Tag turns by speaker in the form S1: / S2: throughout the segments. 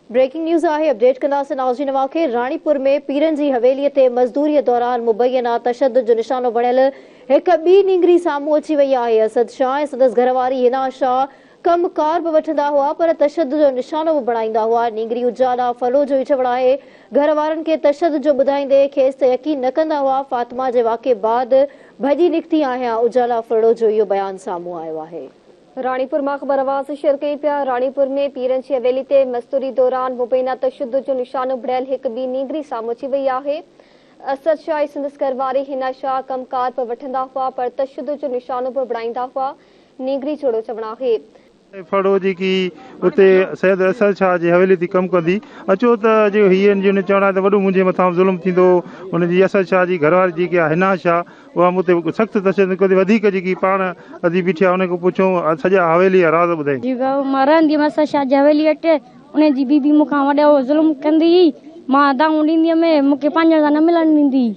S1: Breaking news आहे। Update कंदासीं नाज़रीन खे। राणीपुर में पीरन जी हवेली ते मज़दूरी दौरान मुबैना तशद्दुद जो निशानो बणियल एक ॿी नींगरी साम्हूं अची वई आहे। असद शाह ऐं संदसि घरवारी हिना शाह कमकार बि वठंदा हुआ पर तशद्दुद जो निशानो बि बणाईंदा हुआ। नींगरी उजाला फलो जो ई चवण आहे। घर वारनि खे तशद्दुद जो ॿुधाईंदे खेसि त यकीन न कंदा हुआ। फातिमा जे वाक़े बाद भॼी निकिती आहियां। उजाला फलो जो इहो बयान साम्हूं आयो आहे। राणीपुर में ख़बर आवाज़ शेयर कई पिया। राणीपुर में पीरन की हवेली ते मज़दूरी दौरान मुबैना तशद्दुद जो निशानो बणियल एक ॿी नींगरी साम्हूं अची वई आहे। असद शाह ऐं संदसि घरवारी हिना शाह कमकार पे वठंदा हुआ पर तशद्दुद जो निशानो पे बणाईंदा हुआ। नींगरी छोड़ो चवण आहे।
S2: फड़ो जेकी उते सैयद असद शाह जी हवेली थी कम कंदी अचो त जो हीअं जो चवणा त वॾो मुंहिंजे मथां ज़ुल्म थींदो। हुनजी असद शाह जी घरवारी जेकी आहे हिना शाह उहा मूं ते सख़्तु तशद्दुद कंदी। वधीक जेकी पाण अधी बीठी आहे उन खां पुछूं सॼा हवेली जा राज़ ॿुधाई।
S3: मां रहंदी हुअमि असद शाह जी हवेली वटि। उन जी बीबी मूंखां वॾो ज़ुल्म कंदी हुई। मां दाऊं ॾींदी हुअमि मूंखे पंहिंजनि सां न मिलणु ॾींदी।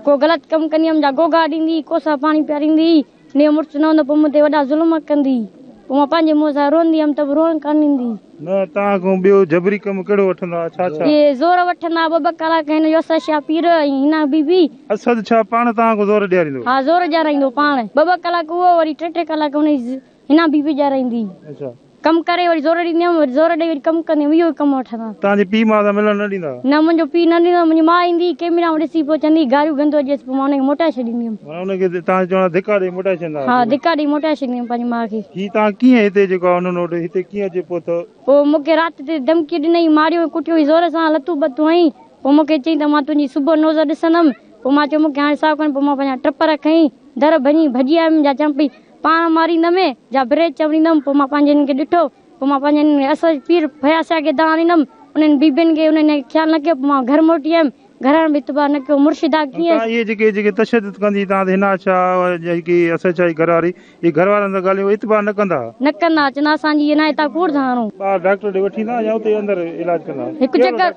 S3: को ग़लति कमु कंदी हुअमि जा गोगा ॾींदी कोसा पाणी पीआरींदी। ने मुड़ुसु न हूंदो पोइ मूं ते वॾा ज़ुल्म कंदी। पोइ मां पंहिंजे मुंहं सां रोंदी हुअमि त बि रोअण कान ॾींदी।
S2: न तव्हां खां ॿियो जबरी कमु कहिड़ो वठंदा छा छा?
S3: ये ज़ोर वठंदा ॿ कलाक हिन जो असद शाह पीर ऐं हिना बीबी।
S2: असद शाह पाण तव्हां खां ज़ोर ॾियारींदो?
S3: हा ज़ोर ॾियाराईंदो पाण। ॿ कलाक उहो वरी टे कलाक हुन हिना बीबी ॾियाराईंदी।
S2: अच्छा
S3: कमु करे वरी ज़ोर ॾींदी हुअमि वरी ज़ोर ॾेई वरी कमु कंदी हुअमि। इहो कमु वठंदा।
S2: तव्हांजे पीउ मां सां मिलण न ॾींदा?
S3: न मुंहिंजो पीउ न ॾींदो। मुंहिंजी माउ ईंदी कैमरा में ॾिसी पोइ चवंदी गारियूं गंदो अचेसि पोइ मां हुनखे मोटाए छॾींदी हुअमि।
S2: हुनखे तव्हां चवणा धिका ॾेई मोटाए छॾींदा?
S3: हा धिका ॾेई मोटाए छॾींदी हुअमि पंहिंजी माउ खे।
S2: ही तव्हां कीअं हिते जेको आहे हुन वटि हिते कीअं अचे पहुतो?
S3: पोइ मूंखे राति ते धमकी ॾिनई मारियो कुटियो ज़ोर सां लतूं बतूं हईं। पोइ मूंखे चई त मां तुंहिंजी सुबुह नोज़ ॾिसंदमि। पोइ मां चयो मूंखे हाणे साफ़ कनि। पोइ मां पंहिंजा टपर खईं दर भॼी आयमि जा चवां पई पाण मारींदमि जा ब्रेज चवणींदमि। पोइ मां पंहिंजे हिननि खे ॾिठो। पोइ मां पंहिंजे असद पीर भयासा खे दाण ॾींदमि। उन्हनि बीबियुनि खे उन्हनि ख़्यालु न कयो। पोइ मां घर मोटी आयमि। घर में इतबार न कयो। मुर्शिदा कीअं
S2: इहे जेके तशद्दुद कंदी तव्हां हिना शाह जेकी असद शाह जी घरवारी इहे घर वारनि सां ॻाल्हियूं इतबार न कंदा?
S3: न कंदा। चवंदा असांजी हिन हितां कोड़ था हणूं।
S2: ॿार डॉक्टर ॾे वठी ईंदा या उते अंदरि इलाज कंदा?
S3: हिकु चकर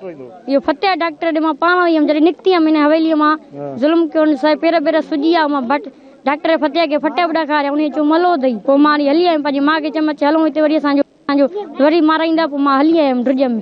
S3: इहो फतेह डॉक्टर ॾे मां पाण वई हुअमि जॾहिं निकिती हुअमि हिन हवेलीअ मां। ज़ुल्म कयो पेर पेर सुॼी विया। मां डॉक्टर फतेह खे फटे बि ॾेखारिया। उन चयो मलो अथई। पोइ मां हली आयमि पंहिंजी माउ खे चयमि हलूं हिते वरी असांजो वरी माराईंदा। पोइ मां हली आयमि ड्रिज में।